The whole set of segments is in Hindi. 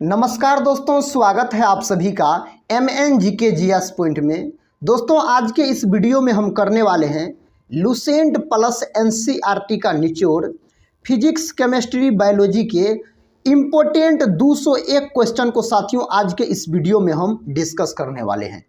नमस्कार दोस्तों, स्वागत है आप सभी का MNGK GS पॉइंट में। दोस्तों आज के इस वीडियो में हम करने वाले हैं लुसेंट प्लस NCERT का निचोड़ फिजिक्स, केमिस्ट्री, बायोलॉजी के इम्पोर्टेंट 201 क्वेश्चन को साथियों आज के इस वीडियो में हम डिस्कस करने वाले हैं।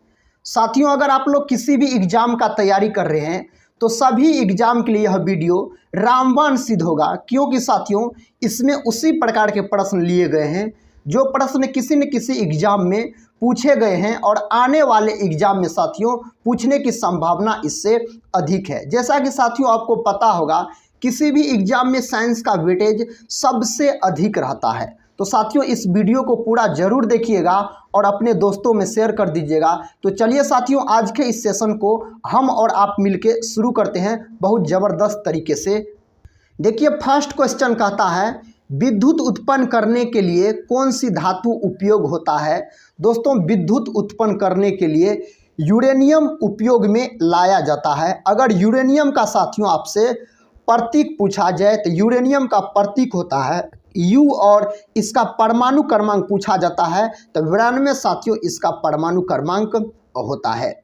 साथियों अगर आप लोग किसी भी एग्जाम का तैयारी कर रहे हैं तो सभी एग्जाम के लिए यह वीडियो रामबाण सिद्ध होगा, क्योंकि साथियों इसमें उसी प्रकार के प्रश्न लिए गए हैं जो प्रश्न किसी न किसी एग्जाम में पूछे गए हैं और आने वाले एग्जाम में साथियों पूछने की संभावना इससे अधिक है। जैसा कि साथियों आपको पता होगा किसी भी एग्जाम में साइंस का वेटेज सबसे अधिक रहता है। तो साथियों इस वीडियो को पूरा जरूर देखिएगा और अपने दोस्तों में शेयर कर दीजिएगा। तो चलिए साथियों आज के इस सेशन को हम और आप मिलके शुरू करते हैं बहुत ज़बरदस्त तरीके से। देखिए फर्स्ट क्वेश्चन कहता है विद्युत उत्पन्न करने के लिए कौन सी धातु उपयोग होता है। दोस्तों विद्युत उत्पन्न करने के लिए यूरेनियम उपयोग में लाया जाता है। अगर यूरेनियम का साथियों आपसे प्रतीक पूछा जाए तो यूरेनियम का प्रतीक होता है U और इसका परमाणु क्रमांक पूछा जाता है तो 92 साथियों इसका परमाणु क्रमांक होता है।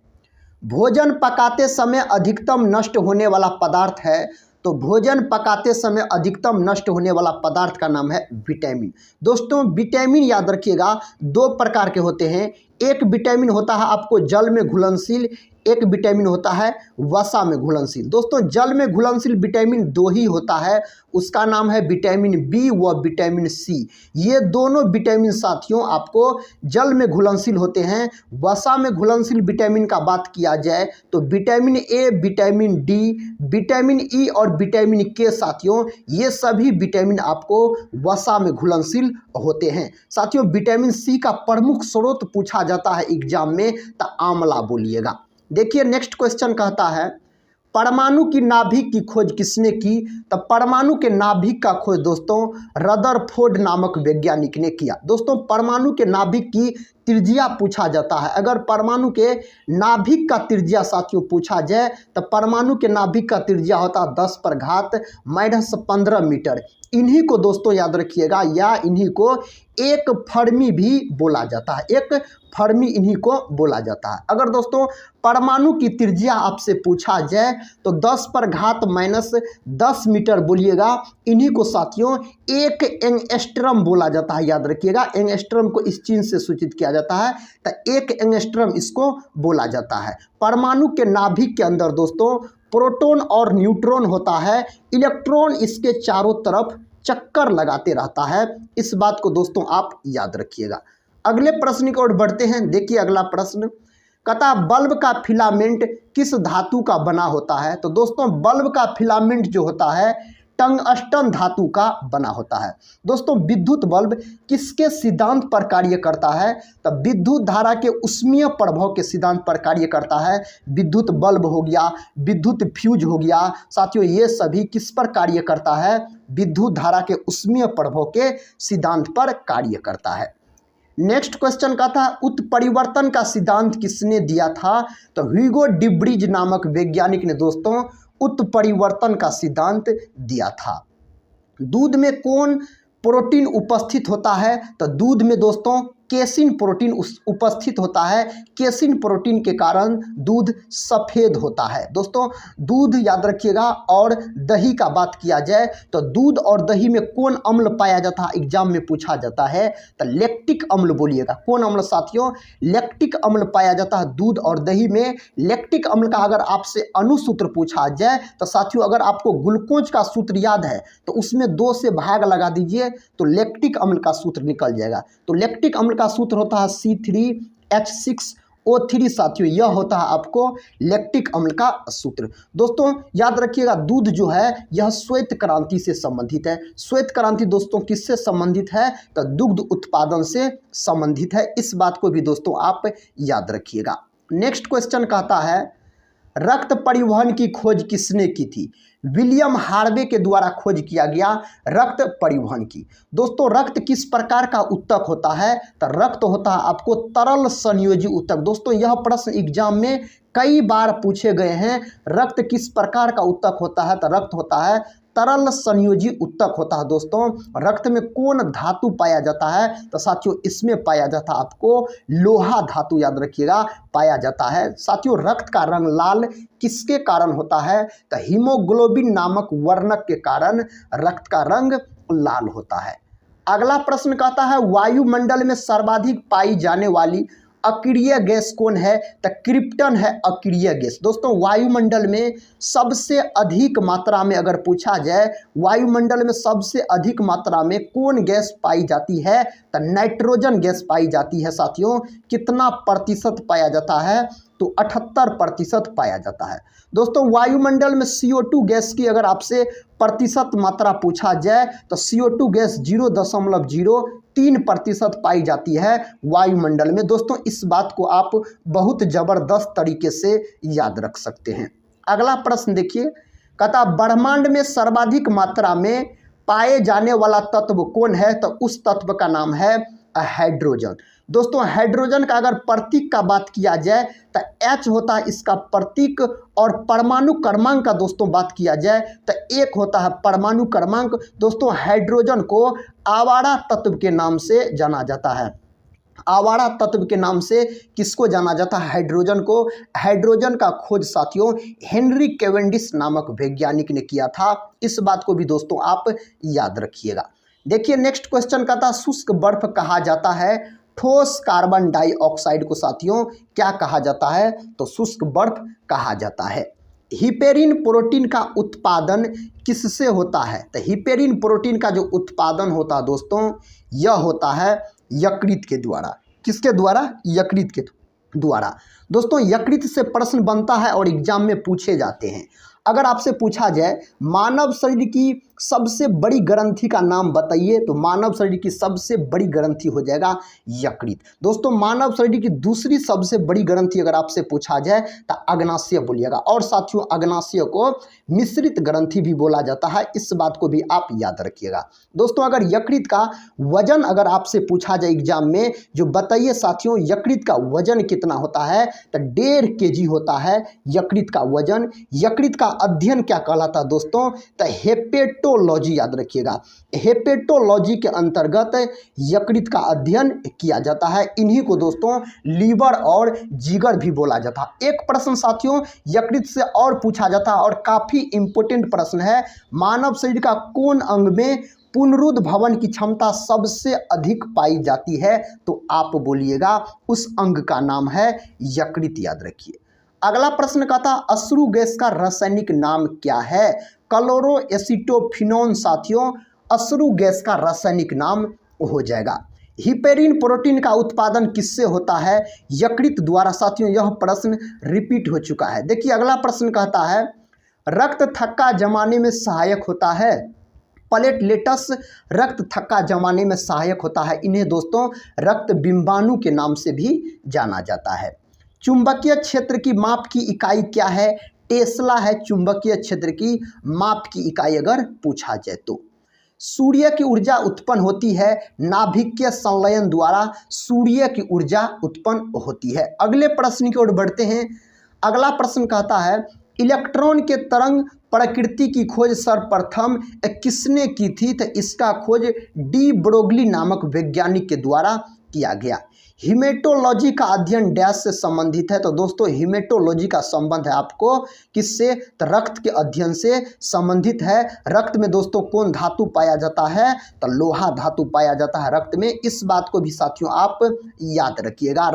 भोजन पकाते समय अधिकतम नष्ट होने वाला पदार्थ है, तो भोजन पकाते समय अधिकतम नष्ट होने वाला पदार्थ का नाम है विटामिन। दोस्तों विटामिन याद रखिएगा दो प्रकार के होते हैं। एक विटामिन होता है आपको जल में घुलनशील, एक विटामिन होता है वसा में घुलनशील। दोस्तों जल में घुलनशील विटामिन दो ही होता है, उसका नाम है विटामिन बी व विटामिन सी। ये दोनों विटामिन साथियों आपको जल में घुलनशील होते हैं। वसा में घुलनशील विटामिन का बात किया जाए तो vitamin A, vitamin D, vitamin E और विटामिन के साथियों ये सभी विटामिन आपको वसा में घुलनशील होते हैं। साथियों विटामिन सी का प्रमुख स्रोत पूछा जाता है एग्जाम में तो आंवला बोलिएगा। देखिए नेक्स्ट क्वेश्चन कहता है परमाणु की नाभिक की खोज किसने की। तो परमाणु के नाभिक का खोज दोस्तों रदरफोर्ड नामक वैज्ञानिक ने किया। दोस्तों परमाणु के नाभिक की त्रिज्या पूछा जाता है। अगर परमाणु के नाभिक का त्रिज्या साथियों पूछा जाए तो परमाणु के नाभिक का त्रिज्या होता है 10⁻⁻15 मीटर। इन्हीं को दोस्तों याद रखिएगा या इन्हीं को एक फर्मी भी बोला जाता है, एक फर्मी इन्हीं को बोला जाता है। अगर दोस्तों परमाणु की त्रिज्या आपसे पूछा जाए तो 10⁻10 मीटर बोलिएगा। इन्हीं को साथियों एक एंगस्ट्रम बोला जाता है। याद रखिएगा एंगस्ट्रम को इस चिन्ह से सूचित किया जाता है तो एक एंगस्ट्रम इसको बोला जाता है। परमाणु के नाभिक के अंदर दोस्तों प्रोटॉन और न्यूट्रॉन होता है, इलेक्ट्रॉन इसके चारों तरफ चक्कर लगाते रहता है। इस बात को दोस्तों आप याद रखिएगा। अगले प्रश्न की ओर बढ़ते हैं। देखिए अगला प्रश्न कहता बल्ब का फिलामेंट किस धातु का बना होता है। तो दोस्तों बल्ब का फिलामेंट जो होता है टंगस्टन धातु का बना होता है। दोस्तों विद्युत बल्ब किसके सिद्धांत पर कार्य करता है। तो विद्युत धारा के उष्मीय प्रभाव के सिद्धांत पर कार्य करता है। विद्युत बल्ब हो गया, विद्युत फ्यूज हो गया, साथियों ये सभी किस पर कार्य करता है, विद्युत धारा के उष्मीय प्रभाव के सिद्धांत पर कार्य करता है। नेक्स्ट क्वेश्चन का था उत्परिवर्तन का सिद्धांत किसने दिया था। तो ह्यूगो डिब्रीज नामक वैज्ञानिक ने दोस्तों उत्परिवर्तन का सिद्धांत दिया था। दूध में कौन प्रोटीन उपस्थित होता है। तो दूध में दोस्तों केसिन प्रोटीन उपस्थित होता है। केसिन प्रोटीन के कारण दूध सफ़ेद होता है। दोस्तों दूध याद रखिएगा। और दही का बात किया जाए तो दूध और दही में कौन अम्ल पाया जाता है एग्जाम में पूछा जाता है तो लैक्टिक अम्ल बोलिएगा। कौन अम्ल साथियों, लैक्टिक अम्ल पाया जाता है दूध और दही में। लैक्टिक अम्ल का अगर आपसे अनुसूत्र पूछा जाए तो साथियों अगर आपको ग्लूकोज का सूत्र याद है तो उसमें 2 से भाग लगा दीजिए तो लैक्टिक अम्ल का सूत्र निकल जाएगा। तो लैक्टिक अम्ल का सूत्र होता है C3H6O3 साथियों यह होता है आपको लैक्टिक अम्ल का सूत्र। दोस्तों याद रखिएगा दूध जो है यह श्वेत क्रांति से संबंधित है। श्वेत क्रांति दोस्तों किससे संबंधित है तो दुग्ध उत्पादन से संबंधित है। इस बात को भी दोस्तों आप याद रखिएगा। नेक्स्ट क्वेश्चन कहता है रक्त परिवहन की खोज किसने की थी। विलियम हार्वे के द्वारा खोज किया गया रक्त परिवहन की। दोस्तों रक्त किस प्रकार का उत्तक होता है तो रक्त होता है आपको तरल संयोजी उत्तक। दोस्तों यह प्रश्न एग्जाम में कई बार पूछे गए हैं। रक्त किस प्रकार का उत्तक होता है तो रक्त होता है तरल संयोजी उत्तक होता है दोस्तों। रक्त में कौन धातु पाया जाता है? तो साथियों इसमें पाया जाता है आपको लोहा धातु, याद रखिएगा, पाया जाता है। साथियों रक्त का रंग लाल किसके कारण होता है? तो हीमोग्लोबिन नामक वर्णक के कारण रक्त का रंग लाल होता है। अगला प्रश्न कहता है वायुमंडल में सर्वाधिक पाई जाने वाली अक्रिय गैस कौन है? तो क्रिप्टन है अक्रिय गैस। दोस्तों वायुमंडल में सबसे अधिक मात्रा में अगर पूछा जाए वायुमंडल में सबसे अधिक मात्रा में कौन गैस पाई जाती है? तो नाइट्रोजन गैस पाई जाती है। साथियों कितना प्रतिशत पाया जाता है? तो 78% पाया जाता है। दोस्तों वायुमंडल में CO2 गैस की अगर आपसे प्रतिशत मात्रा पूछा जाए तो CO2 गैस 0.03% पाई जाती है वायुमंडल में। दोस्तों इस बात को आप बहुत ज़बरदस्त तरीके से याद रख सकते हैं। अगला प्रश्न देखिए, कहता ब्रह्मांड में सर्वाधिक मात्रा में पाए जाने वाला तत्व कौन है? तो उस तत्व का नाम है हाइड्रोजन। दोस्तों हाइड्रोजन का अगर प्रतीक का बात किया जाए तो H होता है इसका प्रतीक, और परमाणु क्रमांक का दोस्तों बात किया जाए तो 1 होता है परमाणु क्रमांक। दोस्तों हाइड्रोजन को आवारा तत्व के नाम से जाना जाता है। आवारा तत्व के नाम से किसको जाना जाता है? हाइड्रोजन को। हाइड्रोजन का खोज साथियों हेनरी कैवेंडिश नामक वैज्ञानिक ने किया था। इस बात को भी दोस्तों आप याद रखिएगा। देखिए नेक्स्ट क्वेश्चन का था शुष्क बर्फ कहा जाता है ठोस कार्बन डाइऑक्साइड को। साथियों क्या कहा जाता है? तो शुष्क बर्फ कहा जाता है। हिपेरिन प्रोटीन का उत्पादन किससे होता है? तो हिपेरिन प्रोटीन का जो उत्पादन होता है दोस्तों यह होता है यकृत के द्वारा। किसके द्वारा? यकृत के द्वारा। दोस्तों यकृत से प्रश्न बनता है और एग्जाम में पूछे जाते हैं। अगर आपसे पूछा जाए मानव शरीर की सबसे बड़ी ग्रंथि का नाम बताइए तो मानव शरीर की सबसे बड़ी ग्रंथि हो जाएगा यकृत। दोस्तों मानव शरीर की दूसरी सबसे बड़ी ग्रंथि अगर आपसे पूछा जाए तो अग्नाशय बोलिएगा। और साथियों अग्नाशय को मिश्रित ग्रंथि भी बोला जाता है, इस बात को भी आप याद रखिएगा। दोस्तों अगर यकृत का वजन अगर आपसे पूछा जाए एग्जाम में जो बताइए साथियों यकृत का वजन कितना होता है? तो 1.5 kg होता है यकृत का वजन। यकृत का अध्ययन क्या कहलाता है दोस्तों? तो हेपेटोलॉजी, याद रखिएगा। हेपेटोलॉजी के अंतर्गत यकृत का अध्ययन किया जाता है। इन्हीं को दोस्तों लीवर और जिगर भी बोला जाता है। एक प्रश्न साथियों यकृत से और पूछा जाता है और काफी इंपॉर्टेंट प्रश्न है, मानव शरीर का कौन अंग में पुनरुद्भवन की क्षमता सबसे अधिक पाई जाती है? तो आप बोलिएगा उस अंग का नाम है यकृत, याद रखिए। अगला प्रश्न का था अश्रु गैस का रासायनिक नाम क्या है? क्लोरोएसिटोफिनोन। साथियों अश्रु गैस का रासायनिक नाम हो जाएगा। हिपेरिन प्रोटीन का उत्पादन किससे होता है? यकृत द्वारा। साथियों यह प्रश्न रिपीट हो चुका है। देखिए अगला प्रश्न कहता है रक्त थक्का जमाने में सहायक होता है। प्लेटलेट्स रक्त थक्का जमाने में सहायक होता है। इन्हें दोस्तों रक्त बिंबाणु के नाम से भी जाना जाता है। चुंबकीय क्षेत्र की माप की इकाई क्या है? टेस्ला है चुंबकीय क्षेत्र की माप की इकाई अगर पूछा जाए तो। सूर्य की ऊर्जा उत्पन्न होती है नाभिकीय संलयन द्वारा। सूर्य की ऊर्जा उत्पन्न होती है। अगले प्रश्न की ओर बढ़ते हैं। अगला प्रश्न कहता है इलेक्ट्रॉन के तरंग प्रकृति की खोज सर्वप्रथम किसने की थी? तो इसका खोज डी ब्रोगली नामक वैज्ञानिक के द्वारा किया गया। हीमेटोलॉजी का अध्ययन डैश से संबंधित है। तो दोस्तों हीमेटोलॉजी का संबंध है आपको किससे? तो रक्त के अध्ययन से संबंधित है। रक्त में दोस्तों कौन धातु पाया जाता है? तो लोहा धातु पाया जाता है रक्त में। इस बात को भी साथियों आप याद रखिएगा।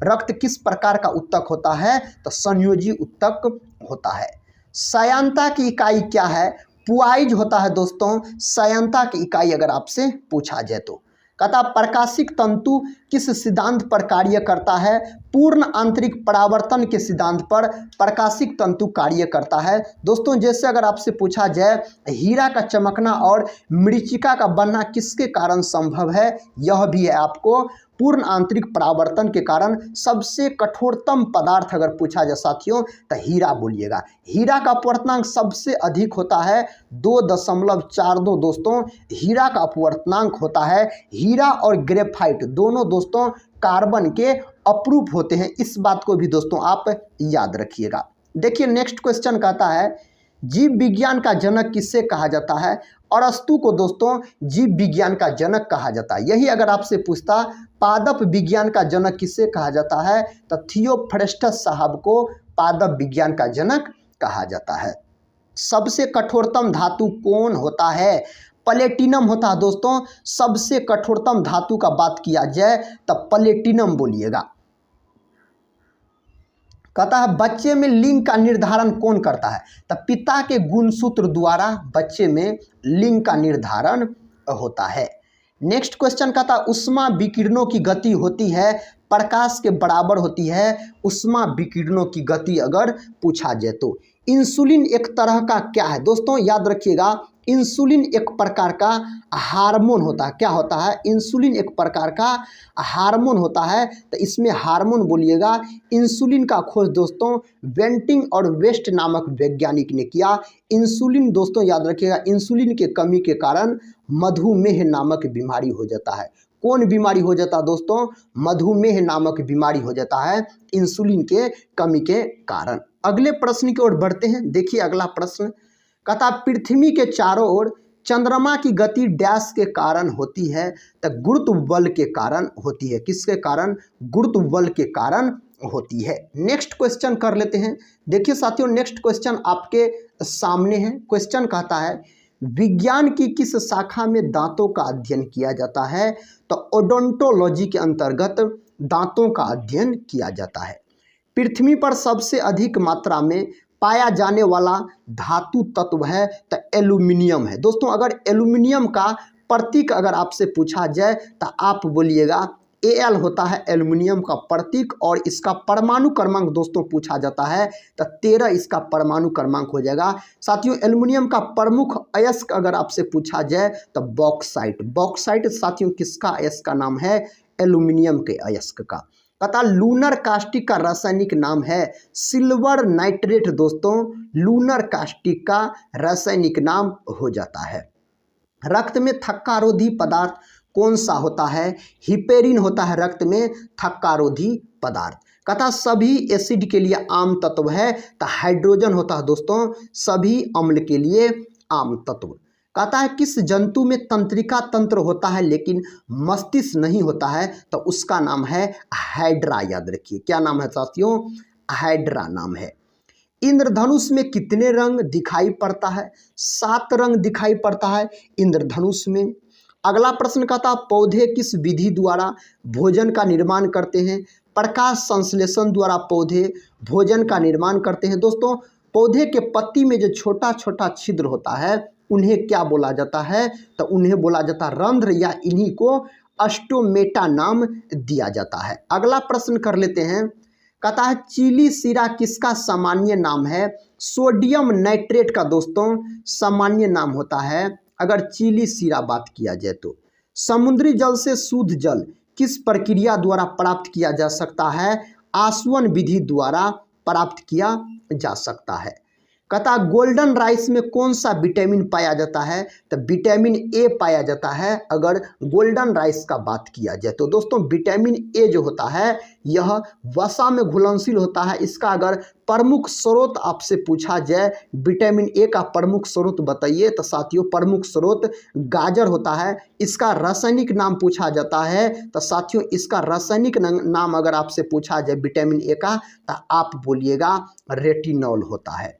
रक्त किस प्रकार का उत्तक होता है? तो संयोजी उत्तक होता है। सयांता की इकाई क्या है? पुआइज होता है दोस्तों सयांता की इकाई अगर आपसे पूछा जाए तो। कहता प्रकाशिक तंतु किस सिद्धांत पर कार्य करता है? पूर्ण आंतरिक परावर्तन के सिद्धांत पर प्रकाशिक तंतु कार्य करता है। दोस्तों जैसे अगर आपसे पूछा जाए हीरा का चमकना और मृचिका का बनना किसके कारण संभव है? यह भी है आपको पूर्ण आंतरिक परावर्तन के कारण। सबसे कठोरतम पदार्थ अगर पूछा जाए साथियों तो हीरा बोलिएगा। हीरा का अपवर्तनांक सबसे अधिक होता है 2.42। दोस्तों हीरा का अपवर्तनांक होता है। हीरा और ग्रेफाइट दोनों दोस्तों कार्बन के अपरूप होते हैं। इस बात को भी दोस्तों आप याद रखिएगा। देखिए नेक्स्ट क्वेश्चन कहता है जीव विज्ञान का जनक किससे कहा जाता है? अरस्तु को दोस्तों जीव विज्ञान का जनक कहा जाता है। यही अगर आपसे पूछता पादप विज्ञान का जनक किससे कहा जाता है, तो थियोफ्रेस्टस साहब को पादप विज्ञान का जनक कहा जाता है। सबसे कठोरतम धातु कौन होता है? प्लेटिनम होता है दोस्तों। सबसे कठोरतम धातु का बात किया जाए तो प्लेटिनम बोलिएगा। कहता है बच्चे में लिंग का निर्धारण कौन करता है? तो पिता के गुणसूत्र द्वारा बच्चे में लिंग का निर्धारण होता है। नेक्स्ट क्वेश्चन कहता है उष्मा विकिरणों की गति होती है प्रकाश के बराबर होती है उष्मा विकिरणों की गति अगर पूछा जाए तो। इंसुलिन एक तरह का क्या है? दोस्तों याद रखिएगा, इंसुलिन एक प्रकार का हार्मोन होता है। क्या होता है? इंसुलिन एक प्रकार का हार्मोन होता है। तो इसमें हार्मोन बोलिएगा। इंसुलिन का खोज दोस्तों वेंटिंग और वेस्ट नामक वैज्ञानिक ने किया। इंसुलिन दोस्तों याद रखिएगा, इंसुलिन के कमी के कारण मधुमेह नामक बीमारी हो जाता है। कौन बीमारी हो जाता है दोस्तों? मधुमेह नामक बीमारी हो जाता है इंसुलिन के कमी के कारण। अगले प्रश्न की ओर बढ़ते हैं। देखिए अगला प्रश्न कहता पृथ्वी के चारों ओर चंद्रमा की गति डैश के कारण होती है? तो गुरुत्व बल के कारण होती है। किसके कारण? गुरुत्व बल के कारण होती है। नेक्स्ट क्वेश्चन कर लेते हैं। देखिए साथियों नेक्स्ट क्वेश्चन आपके सामने है। क्वेश्चन कहता है विज्ञान की किस शाखा में दांतों का अध्ययन किया जाता है? तो ओडोंटोलॉजी के अंतर्गत दांतों का अध्ययन किया जाता है। पृथ्वी पर सबसे अधिक मात्रा में पाया जाने वाला धातु तत्व है तो एल्यूमिनियम है। दोस्तों अगर एल्यूमिनियम का प्रतीक अगर आपसे पूछा जाए तो आप बोलिएगा Al होता है एल्यूमिनियम का प्रतीक और इसका परमाणु क्रमांक दोस्तों पूछा जाता है तो 13 इसका परमाणु क्रमांक हो जाएगा। साथियों एल्यूमिनियम का प्रमुख अयस्क अगर आपसे पूछा जाए तो बॉक्साइट। बॉक्साइट साथियों किसका अयस्क का नाम है? एल्यूमिनियम के अयस्क का। पता लूनर कास्टिक का रासायनिक नाम है सिल्वर नाइट्रेट। दोस्तों लूनर कास्टिक का रासायनिक नाम हो जाता है। रक्त में थक्कारोधी पदार्थ कौन सा होता है? हिपेरिन होता है रक्त में थक्कारोधी पदार्थ। कहता सभी एसिड के लिए आम तत्व है तो हाइड्रोजन होता है दोस्तों सभी अम्ल के लिए आम तत्व। कहता है किस जंतु में तंत्रिका तंत्र होता है लेकिन मस्तिष्क नहीं होता है? तो उसका नाम है हाइड्रा। याद रखिए क्या नाम है साथियों? हाइड्रा नाम है। इंद्रधनुष में कितने रंग दिखाई पड़ता है? 7 रंग दिखाई पड़ता है इंद्रधनुष में। अगला प्रश्न कहता पौधे किस विधि द्वारा भोजन का निर्माण करते हैं? प्रकाश संश्लेषण द्वारा पौधे भोजन का निर्माण करते हैं। दोस्तों पौधे के पत्ती में जो छोटा छोटा छिद्र होता है उन्हें क्या बोला जाता है? तो उन्हें बोला जाता है रंध्र या इन्हीं को अस्टोमेटा नाम दिया जाता है। अगला प्रश्न कर लेते हैं। कहता है चिली सीरा किसका सामान्य नाम है? सोडियम नाइट्रेट का दोस्तों सामान्य नाम होता है अगर चिली सीरा बात किया जाए तो। समुद्री जल से शुद्ध जल किस प्रक्रिया द्वारा प्राप्त किया जा सकता है? आसवन विधि द्वारा प्राप्त किया जा सकता है। कहता गोल्डन राइस में कौन सा विटामिन पाया जाता है? तो विटामिन ए पाया जाता है अगर गोल्डन राइस का बात किया जाए तो। दोस्तों विटामिन ए जो होता है यह वसा में घुलनशील होता है। इसका अगर प्रमुख स्रोत आपसे पूछा जाए विटामिन ए का प्रमुख स्रोत बताइए तो साथियों प्रमुख स्रोत गाजर होता है। इसका रासायनिक नाम पूछा जाता है तो साथियों इसका रासायनिक नाम अगर आपसे पूछा जाए विटामिन ए का तो आप बोलिएगा रेटिनॉल होता है।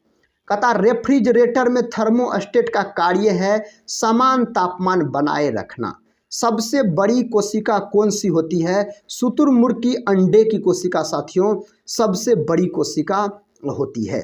कहता रेफ्रिजरेटर में थर्मोस्टेट का कार्य है समान तापमान बनाए रखना। सबसे बड़ी कोशिका कौन सी होती है? शुतुरमुर्ग की अंडे की कोशिका साथियों सबसे बड़ी कोशिका होती है।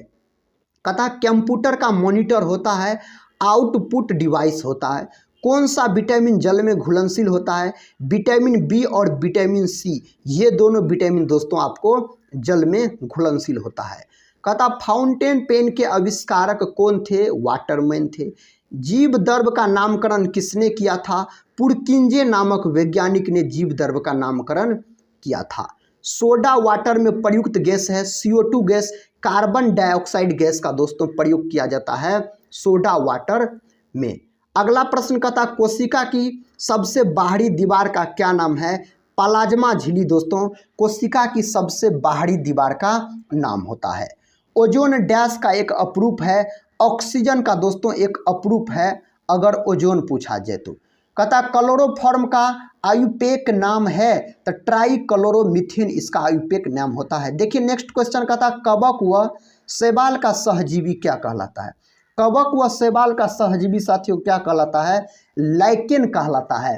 कहता कंप्यूटर का मॉनिटर होता है आउटपुट डिवाइस होता है। कौन सा विटामिन जल में घुलनशील होता है? विटामिन बी और विटामिन सी ये दोनों विटामिन दोस्तों आपको जल में घुलनशील होता है। कहता फाउंटेन पेन के आविष्कारक कौन थे? वाटरमैन थे। जीव द्रव का नामकरण किसने किया था? पुरकिंजे नामक वैज्ञानिक ने जीव द्रव का नामकरण किया था। सोडा वाटर में प्रयुक्त गैस है CO2 gas. Carbon dioxide gas का दोस्तों प्रयोग किया जाता है सोडा वाटर में। अगला प्रश्न कहता कोशिका की सबसे बाहरी दीवार का क्या नाम है? प्लाज्मा झिल्ली दोस्तों कोशिका की सबसे बाहरी दीवार का नाम होता है। ओजोन डैश का एक अपरूप है ऑक्सीजन का दोस्तों एक अपरूप है अगर ओजोन पूछा जाए तो। कहता क्लोरोफॉर्म का आयुपेक नाम है तो ट्राइक्लोरोमीथेन इसका आयुपेक नाम होता है। देखिए नेक्स्ट क्वेश्चन कहता कवक व शैवाल का सहजीवी क्या कहलाता है। कवक व शैवाल का सहजीवी साथियों क्या कहलाता है, लाइकेन कहलाता है।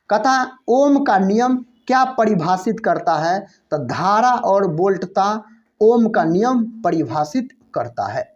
कहता ओम का नियम क्या परिभाषित करता है, तो धारा और वोल्टता ओम का नियम परिभाषित करता है।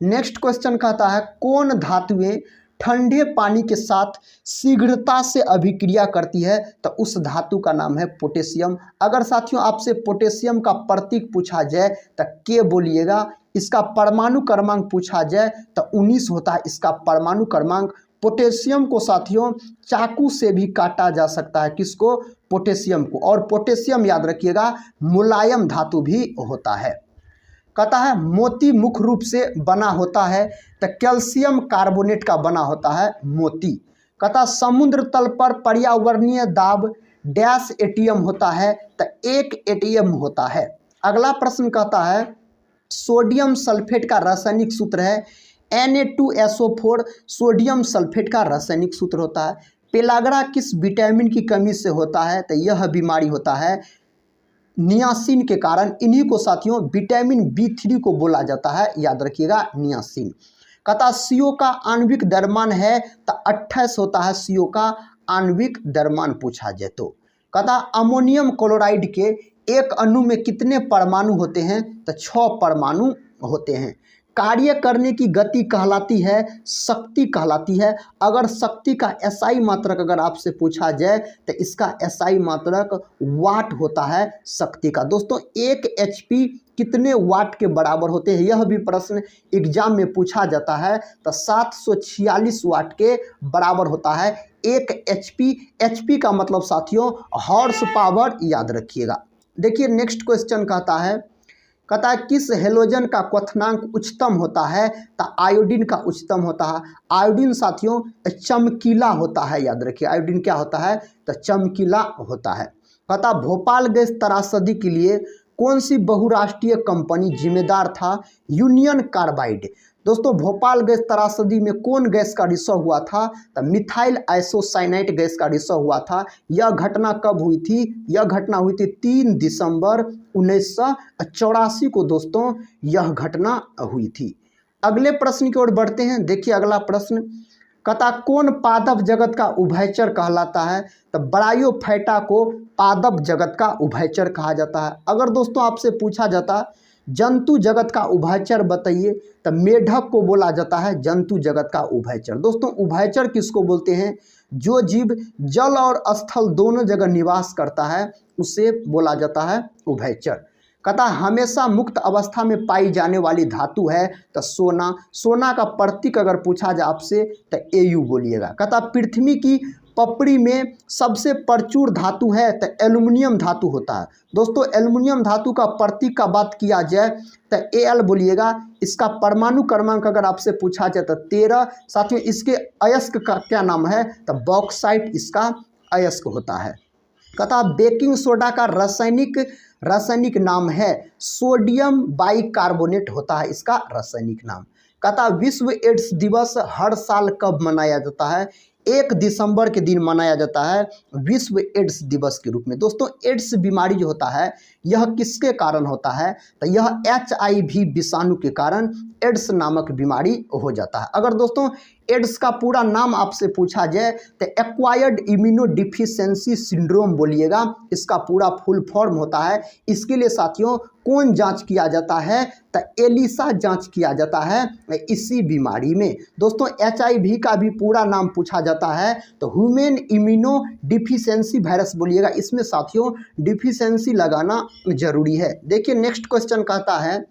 नेक्स्ट क्वेश्चन कहता है कौन धातुएं ठंडे पानी के साथ शीघ्रता से अभिक्रिया करती है, तो उस धातु का नाम है पोटेशियम। अगर साथियों आपसे पोटेशियम का प्रतीक पूछा जाए तो के बोलिएगा। इसका परमाणु क्रमांक पूछा जाए तो 19 होता है इसका परमाणु क्रमांक। पोटेशियम को साथियों चाकू से भी काटा जा सकता है, किसको, पोटेशियम को। और पोटेशियम याद रखिएगा मुलायम धातु भी होता है। कहता है मोती मुख्य रूप से बना होता है, तो कैल्शियम कार्बोनेट का बना होता है मोती। कहता समुद्र तल पर पर्यावरणीय दाब डैश एटीएम होता है, तो 1 एटीएम होता है। अगला प्रश्न कहता है सोडियम सल्फेट का रासायनिक सूत्र है Na2SO4 सोडियम सल्फेट का रासायनिक सूत्र होता है। पेलाग्रा किस विटामिन की कमी से होता है, तो यह बीमारी होता है नियासिन के कारण। इन्हीं को साथियों विटामिन B3 को बोला जाता है, याद रखिएगा नियासिन। कहता CO का आणविक द्रव्यमान है तो 28 होता है CO का आणविक द्रव्यमान पूछा जाए तो। कहता अमोनियम क्लोराइड के एक अणु में कितने परमाणु होते हैं, तो 6 परमाणु होते हैं। कार्य करने की गति कहलाती है शक्ति कहलाती है। अगर शक्ति का SI मात्रक अगर आपसे पूछा जाए तो इसका SI मात्रक वाट होता है शक्ति का। दोस्तों 1 HP कितने वाट के बराबर होते हैं, यह भी प्रश्न एग्जाम में पूछा जाता है, तो 746 वाट के बराबर होता है 1 HP। HP का मतलब साथियों हॉर्स पावर, याद रखिएगा। देखिए नेक्स्ट क्वेश्चन कहता है किस हेलोजन का क्वथनांक उच्चतम होता है, तो आयोडीन का उच्चतम होता है। आयोडीन साथियों चमकीला होता है, याद रखिए आयोडीन क्या होता है, तो चमकीला होता है। कहता भोपाल गैस त्रासदी के लिए कौन सी बहुराष्ट्रीय कंपनी जिम्मेदार था, यूनियन कार्बाइड। दोस्तों भोपाल गैस त्रासदी में कौन गैस का रिसाव हुआ था, तो मिथाइल आइसोसाइनेट गैस का रिसाव हुआ था। यह घटना कब हुई थी, यह घटना हुई थी 3 दिसंबर 1984 को दोस्तों यह घटना हुई थी। अगले प्रश्न की ओर बढ़ते हैं। देखिए अगला प्रश्न कहता कौन पादप जगत का उभयचर कहलाता है, तो ब्रायोफाइटा को पादप जगत का उभयचर कहा जाता है। अगर दोस्तों आपसे पूछा जाता जंतु जगत का उभयचर बताइए, तो मेढक को बोला जाता है जंतु जगत का उभयचर। दोस्तों उभयचर किसको बोलते हैं, जो जीव जल और स्थल दोनों जगह निवास करता है उसे बोला जाता है उभयचर। कहता हमेशा मुक्त अवस्था में पाई जाने वाली धातु है, तो सोना। सोना का प्रतीक अगर पूछा जाए आपसे तो Au बोलिएगा। कहता पृथ्वी की पपड़ी में सबसे प्रचुर धातु है, तो एल्युमिनियम धातु होता है। दोस्तों एल्युमिनियम धातु का प्रतीक का बात किया जाए तो Al बोलिएगा। इसका परमाणु क्रमांक अगर आपसे पूछा जाए तो 13। साथियों इसके अयस्क का क्या नाम है, तो बॉक्साइट इसका अयस्क होता है। कहता बेकिंग सोडा का रासायनिक नाम है सोडियम बाइकार्बोनेट होता है इसका रासायनिक नाम। कहता विश्व एड्स दिवस हर साल कब मनाया जाता है, 1 दिसंबर के दिन मनाया जाता है विश्व एड्स दिवस के रूप में। दोस्तों एड्स बीमारी जो होता है यह किसके कारण होता है, तो यह HIV विषाणु के कारण एड्स नामक बीमारी हो जाता है। अगर दोस्तों एड्स का पूरा नाम आपसे पूछा जाए तो एक्वायर्ड इम्यूनोडिफिशियंसी सिंड्रोम बोलिएगा, इसका पूरा फुल फॉर्म होता है। इसके लिए साथियों कौन जांच किया जाता है, तो एलिसा जांच किया जाता है इसी बीमारी में। दोस्तों HIV का भी पूरा नाम पूछा जाता है तो ह्यूमन इम्यूनो डिफिशियंसी वायरस बोलिएगा। इसमें साथियों डिफिशियंसी लगाना जरूरी है। देखिए नेक्स्ट क्वेश्चन कहता है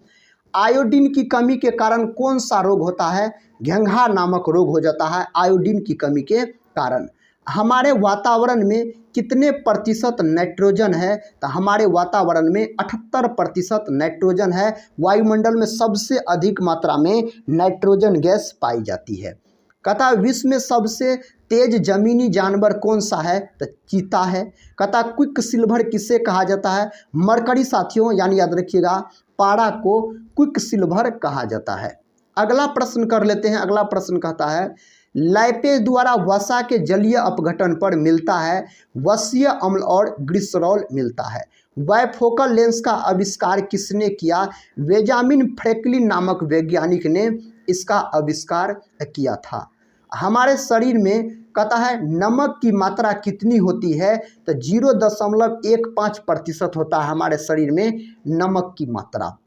आयोडीन की कमी के कारण कौन सा रोग होता है, घेंघा नामक रोग हो जाता है आयोडीन की कमी के कारण। हमारे वातावरण में कितने प्रतिशत नाइट्रोजन है, तो हमारे वातावरण में 78% नाइट्रोजन है। वायुमंडल में सबसे अधिक मात्रा में नाइट्रोजन गैस पाई जाती है। कहता विश्व में सबसे तेज जमीनी जानवर कौन सा है, तो चीता है। कहता क्विक सिल्वर किसे कहा जाता है, मरकरी साथियों यानी याद रखिएगा पारा को क्विक सिल्वर कहा जाता है। अगला प्रश्न कर लेते हैं। अगला प्रश्न कहता है लाइपेज द्वारा वसा के जलीय अपघटन पर मिलता है वसीय अम्ल और ग्लिसरॉल मिलता है। बाइफोकल लेंस का आविष्कार किसने किया? बेंजामिन फ्रैंकलिन नामक वैज्ञानिक ने इसका आविष्कार किया था। हमारे शरीर में कहता है नमक की मात्रा कितनी होती है? तो 0.15% होता है हमारे शरीर में नमक की मात्रा।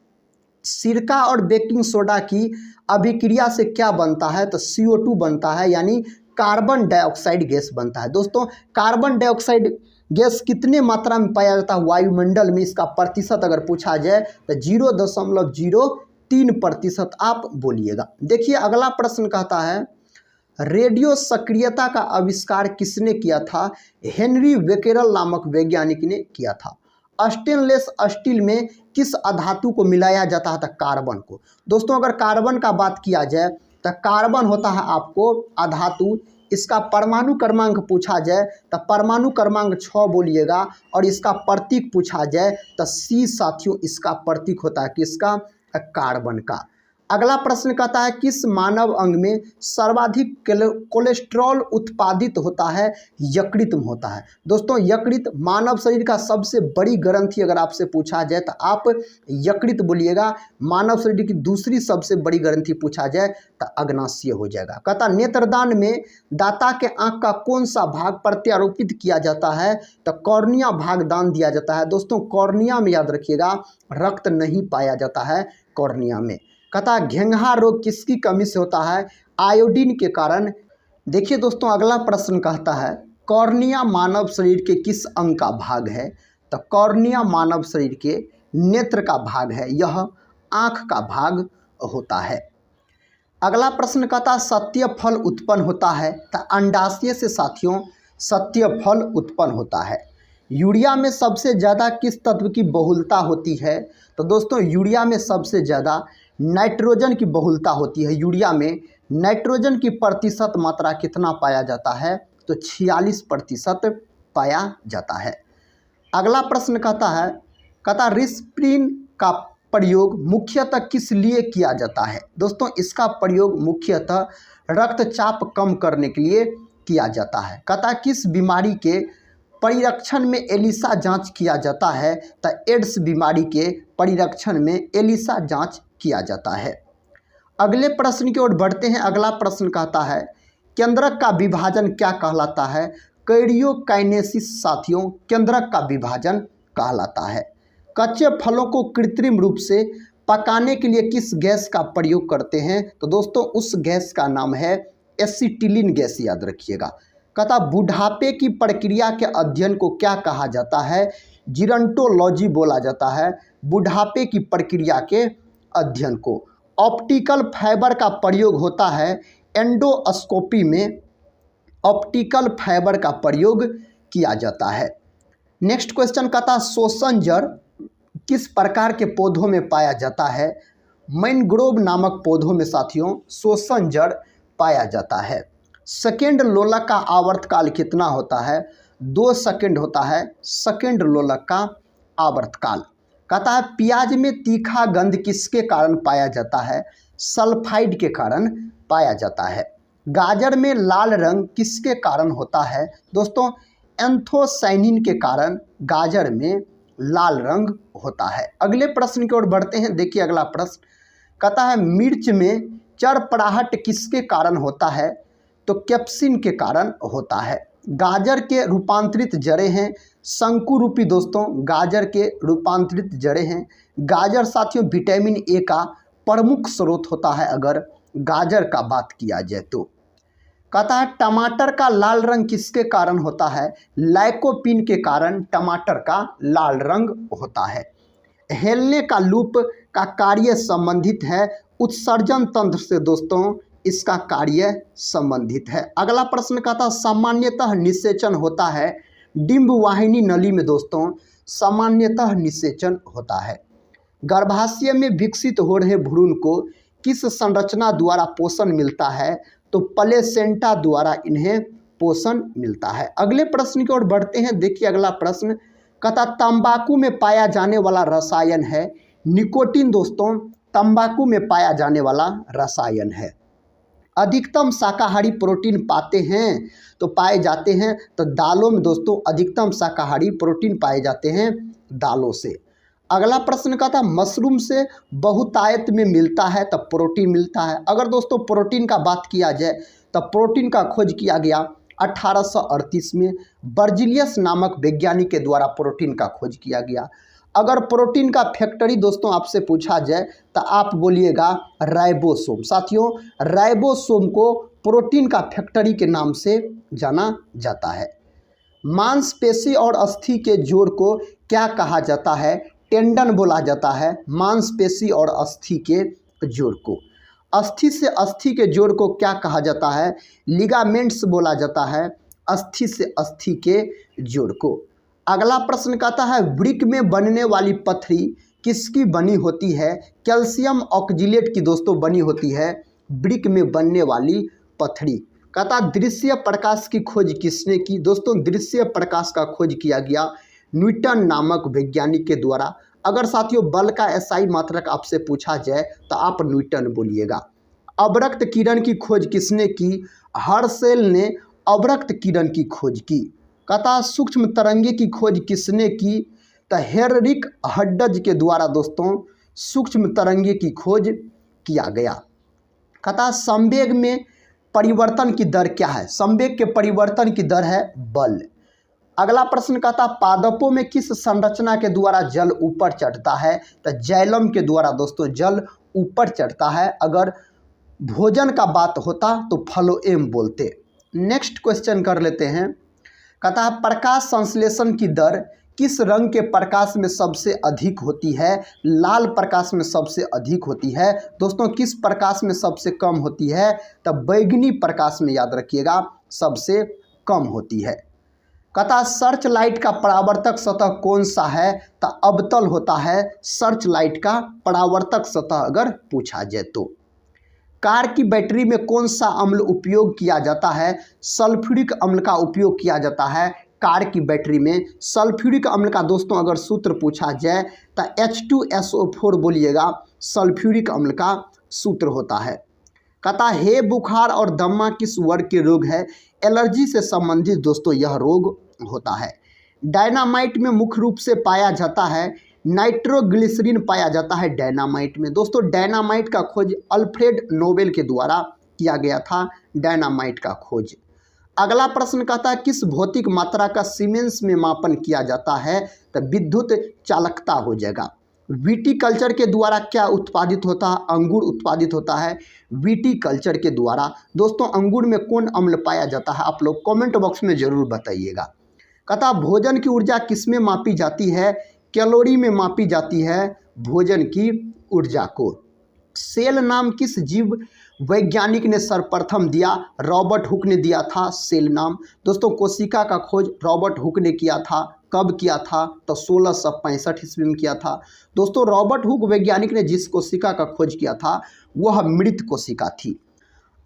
सिरका और बेकिंग सोडा की अभिक्रिया से क्या बनता है? तो CO2 बनता है, यानी कार्बन डाइऑक्साइड गैस बनता है। दोस्तों कार्बन डाइऑक्साइड गैस कितने मात्रा में पाया जाता है वायुमंडल में? इसका प्रतिशत अगर पूछा जाए तो 0.03% आप बोलिएगा। देखिए अगला प्रश्न कहता है रेडियो सक्रियता का आविष्कार किसने किया था? हेनरी बेकेरल नामक वैज्ञानिक ने किया था। स्टेनलेस स्टील में किस अधातु को मिलाया जाता है? कार्बन को। दोस्तों अगर कार्बन का बात किया जाए तो कार्बन होता है आपको अधातु। इसका परमाणु क्रमांक पूछा जाए तो परमाणु क्रमांक 6 बोलिएगा, और इसका प्रतीक पूछा जाए तो C साथियों इसका प्रतीक होता है किसका? कार्बन का। अगला प्रश्न कहता है किस मानव अंग में सर्वाधिक कोलेस्ट्रॉल उत्पादित होता है? यकृत में होता है। दोस्तों यकृत मानव शरीर का सबसे बड़ी ग्रंथि अगर आपसे पूछा जाए तो आप यकृत बोलिएगा। मानव शरीर की दूसरी सबसे बड़ी ग्रंथि पूछा जाए तो अग्नाशय हो जाएगा। कहता नेत्रदान में दाता के आंख का कौन सा भाग प्रत्यारोपित किया जाता है? तो कॉर्निया भाग दान दिया जाता है। दोस्तों कॉर्निया में याद रखिएगा रक्त नहीं पाया जाता है कॉर्निया में। कहता घेंघा रोग किसकी कमी से होता है? आयोडीन के कारण। देखिए दोस्तों अगला प्रश्न कहता है कॉर्निया मानव शरीर के किस अंग का भाग है? तो कॉर्निया मानव शरीर के नेत्र का भाग है, यह आँख का भाग होता है। अगला प्रश्न कहता सत्य फल उत्पन्न होता है? तो अंडाशय से साथियों सत्य फल उत्पन्न होता है। यूरिया में सबसे ज़्यादा किस तत्व की बहुलता होती है? तो दोस्तों यूरिया में सबसे ज़्यादा नाइट्रोजन की बहुलता होती है। यूरिया में नाइट्रोजन की प्रतिशत मात्रा कितना पाया जाता है? तो 46% पाया जाता है। अगला प्रश्न कहता रिस्प्रिन का प्रयोग मुख्यतः किस लिए किया जाता है? दोस्तों इसका प्रयोग मुख्यतः रक्तचाप कम करने के लिए किया जाता है। कहता किस बीमारी के परिरक्षण में एलिसा जांच किया जाता है? तो एड्स बीमारी के परिरक्षण में एलिसा जांच किया जाता है। अगले प्रश्न की ओर बढ़ते हैं। अगला प्रश्न कहता है केंद्रक का विभाजन क्या कहलाता है? कैरियोकाइनेसिस साथियों केंद्रक का विभाजन कहलाता है। कच्चे फलों को कृत्रिम रूप से पकाने के लिए किस गैस का प्रयोग करते हैं? तो दोस्तों उस गैस का नाम है एसिटिलीन गैस, याद रखिएगा। कहता बुढ़ापे की प्रक्रिया के अध्ययन को क्या कहा जाता है? जीरंटोलॉजी बोला जाता है बुढ़ापे की प्रक्रिया के अध्ययन को। ऑप्टिकल फाइबर का प्रयोग होता है एंडोस्कोपी में, ऑप्टिकल फाइबर का प्रयोग किया जाता है। नेक्स्ट क्वेश्चन कहता शोषण जड़ किस प्रकार के पौधों में पाया जाता है? मैनग्रोव नामक पौधों में साथियों शोषण जड़ पाया जाता है। सेकेंड लोलक का आवर्तकाल कितना होता है? 2 सेकेंड होता है सेकेंड लोलक का आवर्तकाल। कहता है प्याज में तीखा गंध किसके कारण पाया जाता है? सल्फाइड के कारण पाया जाता है। गाजर में लाल रंग किसके कारण होता है? दोस्तों एंथोसाइनिन के कारण गाजर में लाल रंग होता है। अगले प्रश्न की ओर बढ़ते हैं। देखिए अगला प्रश्न कहता है मिर्च में चरपराहट किसके कारण होता है? तो कैप्सिन के कारण होता है। गाजर के रूपांतरित जड़ें हैं शंकु रूपी। दोस्तों गाजर के रूपांतरित जड़ें हैं। गाजर साथियों विटामिन ए का प्रमुख स्रोत होता है अगर गाजर का बात किया जाए तो। कहता है टमाटर का लाल रंग किसके कारण होता है? लाइकोपिन के कारण टमाटर का लाल रंग होता है। हेलने का लूप का कार्य संबंधित है उत्सर्जन तंत्र से। दोस्तों इसका कार्य संबंधित है। अगला प्रश्न कहता सामान्यतः निषेचन होता है डिंब वाहिनी नली में। दोस्तों सामान्यतः निषेचन होता है। गर्भाशय में विकसित हो रहे भ्रूण को किस संरचना द्वारा पोषण मिलता है? तो प्लेसेंटा द्वारा इन्हें पोषण मिलता है। अगले प्रश्न की ओर बढ़ते हैं। देखिए अगला प्रश्न कहता तंबाकू में पाया जाने वाला रसायन है निकोटीन। दोस्तों तंबाकू में पाया जाने वाला रसायन है। अधिकतम शाकाहारी प्रोटीन पाते हैं तो पाए जाते हैं तो दालों में दोस्तों अधिकतम शाकाहारी प्रोटीन पाए जाते हैं दालों से। अगला प्रश्न का था मशरूम से बहुतायत में मिलता है तब प्रोटीन मिलता है। अगर दोस्तों प्रोटीन का बात किया जाए तब प्रोटीन का खोज किया गया 1838 में बर्जिलियस नामक वैज्ञानिक के द्वारा प्रोटीन का खोज किया गया। अगर प्रोटीन का फैक्टरी दोस्तों आपसे पूछा जाए तो आप बोलिएगा राइबोसोम। साथियों राइबोसोम को प्रोटीन का फैक्टरी के नाम से जाना जाता है। मांसपेशी और अस्थि के जोड़ को क्या कहा जाता है? टेंडन बोला जाता है मांसपेशी और अस्थि के जोड़ को। अस्थि से अस्थि के जोड़ को क्या कहा जाता है? लिगामेंट्स बोला जाता है अस्थि से अस्थि के जोड़ को। अगला प्रश्न कहता है वृक्क में बनने वाली पथरी किसकी बनी होती है? कैल्शियम ऑक्जिलेट की दोस्तों बनी होती है वृक्क में बनने वाली पथरी। कहता दृश्य प्रकाश की खोज किसने की? दोस्तों दृश्य प्रकाश का खोज किया गया न्यूटन नामक वैज्ञानिक के द्वारा। अगर साथियों बल का एसआई मात्रक आपसे पूछा जाए तो आप न्यूटन बोलिएगा। अवरक्त किरण की खोज किसने की? हर्शेल ने अवरक्त किरण की खोज की। कहता सूक्ष्म तरंगे की खोज किसने की? तो हेनरिक हड्ज के द्वारा दोस्तों सूक्ष्म तरंगे की खोज किया गया। कहता संवेग में परिवर्तन की दर क्या है? संवेग के परिवर्तन की दर है बल। अगला प्रश्न कहता पादपों में किस संरचना के द्वारा जल ऊपर चढ़ता है? तो जैलम के द्वारा दोस्तों जल ऊपर चढ़ता है। अगर भोजन का बात होता तो फ्लोएम बोलते। नेक्स्ट क्वेश्चन कर लेते हैं। कहता प्रकाश संश्लेषण की दर किस रंग के प्रकाश में सबसे अधिक होती है? लाल प्रकाश में सबसे अधिक होती है। दोस्तों किस प्रकाश में सबसे कम होती है? तब बैगनी प्रकाश में याद रखिएगा सबसे कम होती है। कहता सर्च लाइट का परावर्तक सतह कौन सा है? तो अवतल होता है सर्च लाइट का परावर्तक सतह अगर पूछा जाए तो। कार की बैटरी में कौन सा अम्ल उपयोग किया जाता है? सल्फ्यूरिक अम्ल का उपयोग किया जाता है कार की बैटरी में। सल्फ्यूरिक अम्ल का दोस्तों अगर सूत्र पूछा जाए तो H2SO4 बोलिएगा सल्फ्यूरिक अम्ल का सूत्र होता है। कहता है बुखार और दमा किस वर्ग के रोग है? एलर्जी से संबंधित दोस्तों यह रोग होता है। डायनामाइट में मुख्य रूप से पाया जाता है नाइट्रोग्लिसरीन पाया जाता है डायनामाइट में। दोस्तों डायनामाइट का खोज अल्फ्रेड नोबेल के द्वारा किया गया था डायनामाइट का खोज। अगला प्रश्न कहता है किस भौतिक मात्रा का सीमेंस में मापन किया जाता है? तो विद्युत चालकता हो जाएगा। विटीकल्चर के द्वारा क्या उत्पादित होता है? अंगूर उत्पादित होता है विटीकल्चर के द्वारा। दोस्तों अंगूर में कौन अम्ल पाया जाता है? आप लोग कमेंट बॉक्स में जरूर बताइएगा। कहता भोजन की ऊर्जा किस में मापी जाती है? कैलोरी में मापी जाती है भोजन की ऊर्जा को। सेल नाम किस जीव वैज्ञानिक ने सर्वप्रथम दिया? रॉबर्ट हुक ने दिया था सेल नाम। दोस्तों कोशिका का खोज रॉबर्ट हुक ने किया था। कब किया था? तो 1665 ईस्वी में किया था। दोस्तों रॉबर्ट हुक वैज्ञानिक ने जिस कोशिका का खोज किया था वह मृत कोशिका थी।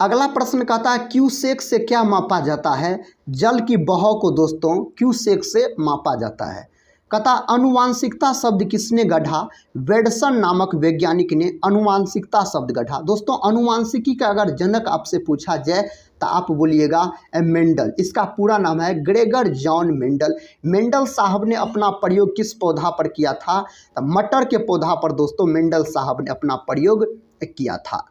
अगला प्रश्न कहता है क्यूसेक से क्या मापा जाता है? जल की बहाव को दोस्तों क्यूसेक से मापा जाता है। कहता अनुवांशिकता शब्द किसने गढ़ा? वेडसन नामक वैज्ञानिक ने अनुवांशिकता शब्द गढ़ा। दोस्तों अनुवांशिकी का अगर जनक आपसे पूछा जाए तो आप बोलिएगा मेंडल। इसका पूरा नाम है ग्रेगर जॉन मेंडल। मेंडल साहब ने अपना प्रयोग किस पौधा पर किया था? तो मटर के पौधा पर दोस्तों मेंडल साहब ने अपना प्रयोग किया था।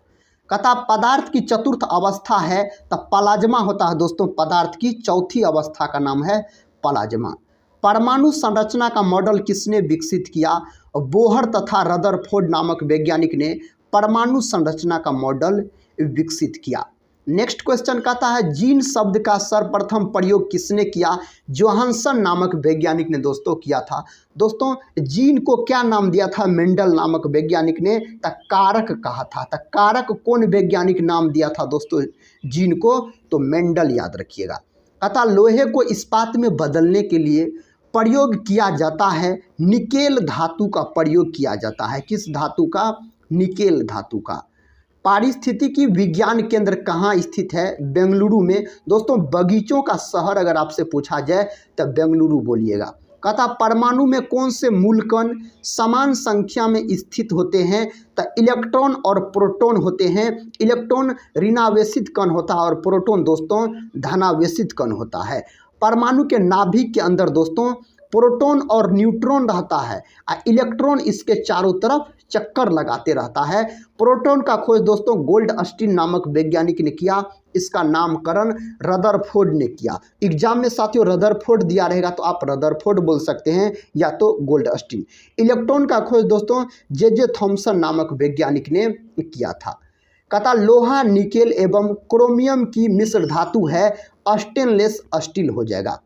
कहता पदार्थ की चतुर्थ अवस्था है तो प्लाज्मा होता है दोस्तों। पदार्थ की चौथी अवस्था का नाम है प्लाज्मा। परमाणु संरचना का मॉडल किसने विकसित किया? बोहर तथा रदरफोर्ड नामक वैज्ञानिक ने परमाणु संरचना का मॉडल विकसित किया। नेक्स्ट क्वेश्चन कहता है जीन शब्द का सर्वप्रथम प्रयोग किसने किया? जोहानसन नामक वैज्ञानिक ने दोस्तों किया था। दोस्तों जीन को क्या नाम दिया था? मेंडल नामक वैज्ञानिक ने कारक कहा था। कारक कौन वैज्ञानिक नाम दिया था दोस्तों जीन को? तो मेंडल याद रखिएगा। कहता लोहे को इस्पात में बदलने के लिए प्रयोग किया जाता है निकेल धातु का प्रयोग किया जाता है। किस धातु का? निकेल धातु का। पारिस्थितिकी विज्ञान केंद्र कहाँ स्थित है? बेंगलुरु में। दोस्तों बगीचों का शहर अगर आपसे पूछा जाए तो बेंगलुरु बोलिएगा। कहता परमाणु में कौन से मूल कण समान संख्या में स्थित होते हैं? तो इलेक्ट्रॉन और प्रोटॉन होते हैं। इलेक्ट्रॉन ऋणावेशित कण होता है और प्रोटॉन दोस्तों धनावेशित कण होता है। परमाणु के नाभिक के अंदर दोस्तों प्रोटॉन और न्यूट्रॉन रहता है और इलेक्ट्रॉन इसके चारों तरफ चक्कर लगाते रहता है। प्रोटॉन का खोज दोस्तों गोल्डस्टीन नामक वैज्ञानिक ने किया। इसका नामकरण रदरफोर्ड ने किया। एग्जाम में साथियों रदरफोर्ड दिया रहेगा तो आप रदरफोर्ड बोल सकते हैं या तो गोल्डस्टीन। इलेक्ट्रॉन का खोज दोस्तों जे थॉमसन नामक वैज्ञानिक ने किया था। कहता लोहा, निकेल एवं क्रोमियम की मिश्र धातु है, स्टेनलेस स्टील हो जाएगा।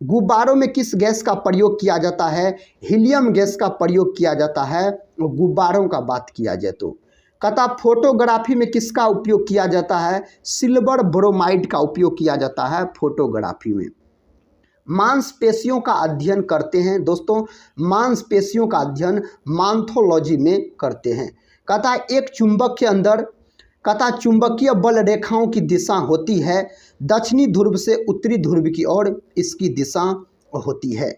गुब्बारों में किस गैस का प्रयोग किया जाता है? हीलियम गैस का प्रयोग किया जाता है गुब्बारों का बात किया जाए तो। कहता फोटोग्राफी में किसका उपयोग किया जाता है? सिल्वर ब्रोमाइड का उपयोग किया जाता है फोटोग्राफी में। मांसपेशियों का अध्ययन करते हैं दोस्तों, मांसपेशियों का अध्ययन मांथोलॉजी में करते हैं। कहता एक चुंबक के अंदर कहता चुंबकीय बल रेखाओं की दिशा होती है दक्षिणी ध्रुव से उत्तरी ध्रुव की ओर इसकी दिशा होती है।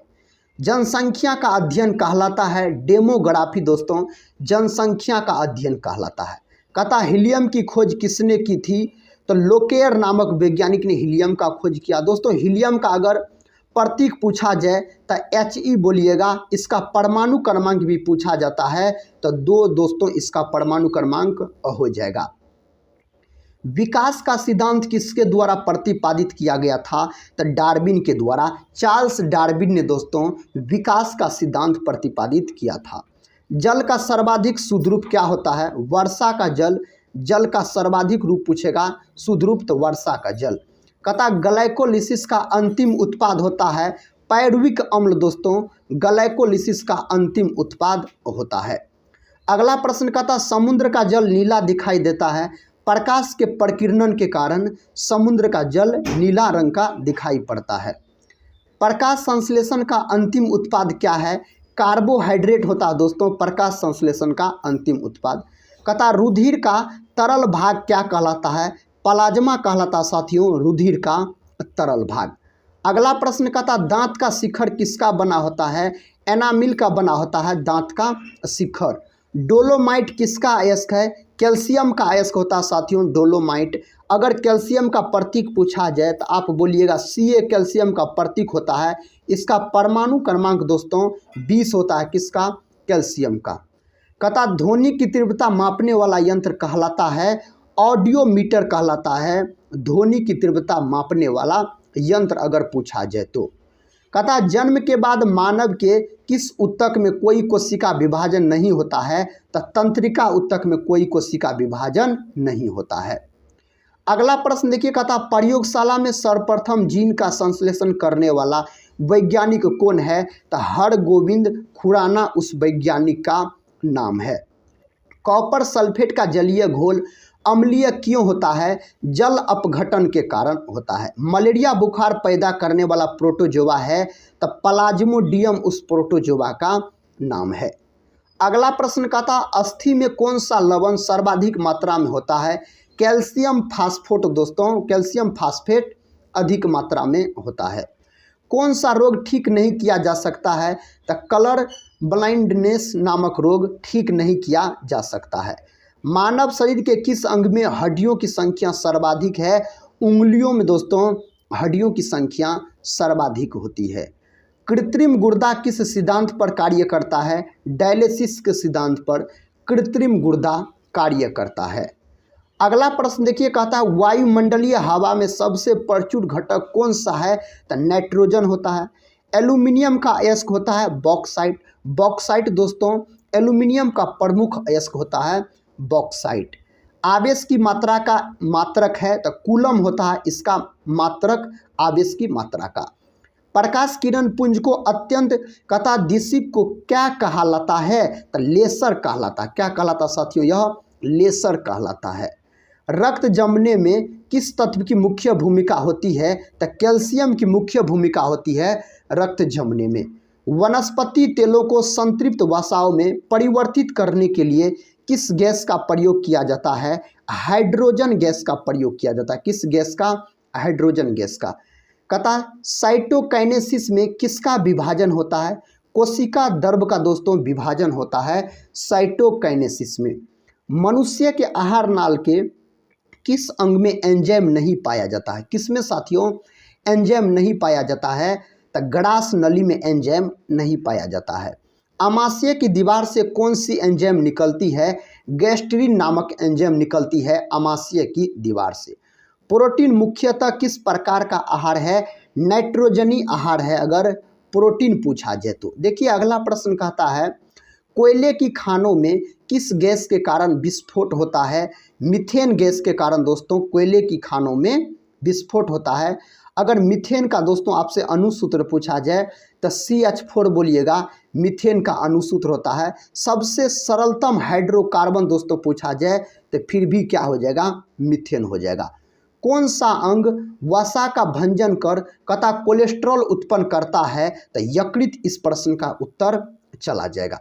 जनसंख्या का अध्ययन कहलाता है डेमोग्राफी दोस्तों, जनसंख्या का अध्ययन कहलाता है। कहता हीलियम की खोज किसने की थी? तो लोकेयर नामक वैज्ञानिक ने हीलियम का खोज किया। दोस्तों हीलियम का अगर प्रतीक पूछा जाए तो He बोलिएगा। इसका परमाणु क्रमांक भी पूछा जाता है तो 2 दोस्तों इसका परमाणु क्रमांक हो जाएगा। विकास का सिद्धांत किसके द्वारा प्रतिपादित किया गया था? तो डार्विन के द्वारा। चार्ल्स डार्विन ने दोस्तों विकास का सिद्धांत प्रतिपादित किया था। जल का सर्वाधिक शुद्ध रूप क्या होता है? वर्षा का जल। जल का सर्वाधिक रूप पूछेगा शुद्ध रूप तो वर्षा का जल। कहता ग्लाइकोलिसिस का अंतिम उत्पाद होता है पायरुविक अम्ल दोस्तों, ग्लाइकोलिसिस का अंतिम उत्पाद होता है। अगला प्रश्न कहता समुद्र का जल नीला दिखाई देता है, प्रकाश के प्रकीर्णन के कारण समुद्र का जल नीला रंग का दिखाई पड़ता है। प्रकाश संश्लेषण का अंतिम उत्पाद क्या है? कार्बोहाइड्रेट होता है दोस्तों प्रकाश संश्लेषण का अंतिम उत्पाद। कहता रुधिर का तरल भाग क्या कहलाता है? प्लाज्मा कहलाता साथियों रुधिर का तरल भाग। अगला प्रश्न कहता दांत का शिखर किसका बना होता है? एनामिल का बना होता है दांत का शिखर। डोलोमाइट किसका अयस्क है? कैल्शियम का अयस्क होता है साथियों डोलोमाइट। अगर कैल्शियम का प्रतीक पूछा जाए तो आप बोलिएगा Ca कैल्शियम का प्रतीक होता है। इसका परमाणु क्रमांक दोस्तों 20 होता है। किसका? कैल्शियम का। कहता ध्वनि की तीव्रता मापने वाला यंत्र कहलाता है ऑडियोमीटर कहलाता है ध्वनि की तीव्रता मापने वाला यंत्र अगर पूछा जाए तो। कहता जन्म के बाद मानव के किस ऊतक में कोई कोशिका विभाजन नहीं होता है? तो तंत्रिका ऊतक में कोई कोशिका विभाजन नहीं होता है। अगला प्रश्न देखिए कहता प्रयोगशाला में सर्वप्रथम जीन का संश्लेषण करने वाला वैज्ञानिक कौन है? तो हरगोविंद खुराना उस वैज्ञानिक का नाम है। कॉपर सल्फेट का जलीय घोल अम्लीय क्यों होता है? जल अपघटन के कारण होता है। मलेरिया बुखार पैदा करने वाला प्रोटोजोआ है तो प्लाज्मोडियम उस प्रोटोजोआ का नाम है। अगला प्रश्न कहता अस्थि में कौन सा लवण सर्वाधिक मात्रा में होता है? कैल्शियम फास्फेट दोस्तों, कैल्शियम फास्फेट अधिक मात्रा में होता है। कौन सा रोग ठीक नहीं किया जा सकता है? तो कलर ब्लाइंडनेस नामक रोग ठीक नहीं किया जा सकता है। मानव शरीर के किस अंग में हड्डियों की संख्या सर्वाधिक है? उंगलियों में दोस्तों हड्डियों की संख्या सर्वाधिक होती है। कृत्रिम गुर्दा किस सिद्धांत पर कार्य करता है? डायलिसिस के सिद्धांत पर कृत्रिम गुर्दा कार्य करता है। अगला प्रश्न देखिए कहता है वायुमंडलीय हवा में सबसे प्रचुर घटक कौन सा है? तो नाइट्रोजन होता है। एल्यूमिनियम का अयस्क होता है बॉक्साइट। बॉक्साइट दोस्तों एल्यूमिनियम का प्रमुख अयस्क होता है बॉक्साइट। आवेश की मात्रा का मात्रक है तो कूलम होता है इसका मात्रक आवेश की मात्रा का। प्रकाश किरण पुंज को अत्यंत कहता दिशीप को क्या कहलाता है? तो लेसर कहलाता है। क्या कहलाता साथियों? यह लेसर कहलाता है। रक्त जमने में किस तत्व की मुख्य भूमिका होती है? तो कैल्शियम की मुख्य भूमिका होती है रक्त जमने में। वनस्पति तेलों को संतृप्त वसाओं में परिवर्तित करने के लिए किस गैस का प्रयोग किया जाता है? हाइड्रोजन गैस का प्रयोग किया जाता है। किस गैस का? हाइड्रोजन गैस का। कहता साइटोकाइनेसिस में किसका विभाजन होता है? कोशिका द्रव्य का दोस्तों विभाजन होता है साइटोकाइनेसिस में। मनुष्य के आहार नाल के किस अंग में एंजाइम नहीं पाया जाता है? किसमें साथियों एंजाइम नहीं पाया जाता है? तो ग्रास नली में एंजाइम नहीं पाया जाता है। आमाशय की दीवार से कौन सी एंजाइम निकलती है? गैस्ट्रीन नामक एंजाइम निकलती है आमाशय की दीवार से। प्रोटीन मुख्यतः किस प्रकार का आहार है? नाइट्रोजनी आहार है अगर प्रोटीन पूछा जाए तो। देखिए अगला प्रश्न कहता है कोयले की खानों में किस गैस के कारण विस्फोट होता है? मीथेन गैस के कारण दोस्तों कोयले की खानों में विस्फोट होता है। अगर मीथेन का दोस्तों आपसे अणुसूत्र पूछा जाए तो CH4 बोलिएगा, मीथेन का अणुसूत्र होता है। सबसे सरलतम हाइड्रोकार्बन दोस्तों पूछा जाए तो फिर भी क्या हो जाएगा? मीथेन हो जाएगा। कौन सा अंग वसा का भंजन कर कथा कोलेस्ट्रॉल उत्पन्न करता है? तो यकृत इस प्रश्न का उत्तर चला जाएगा।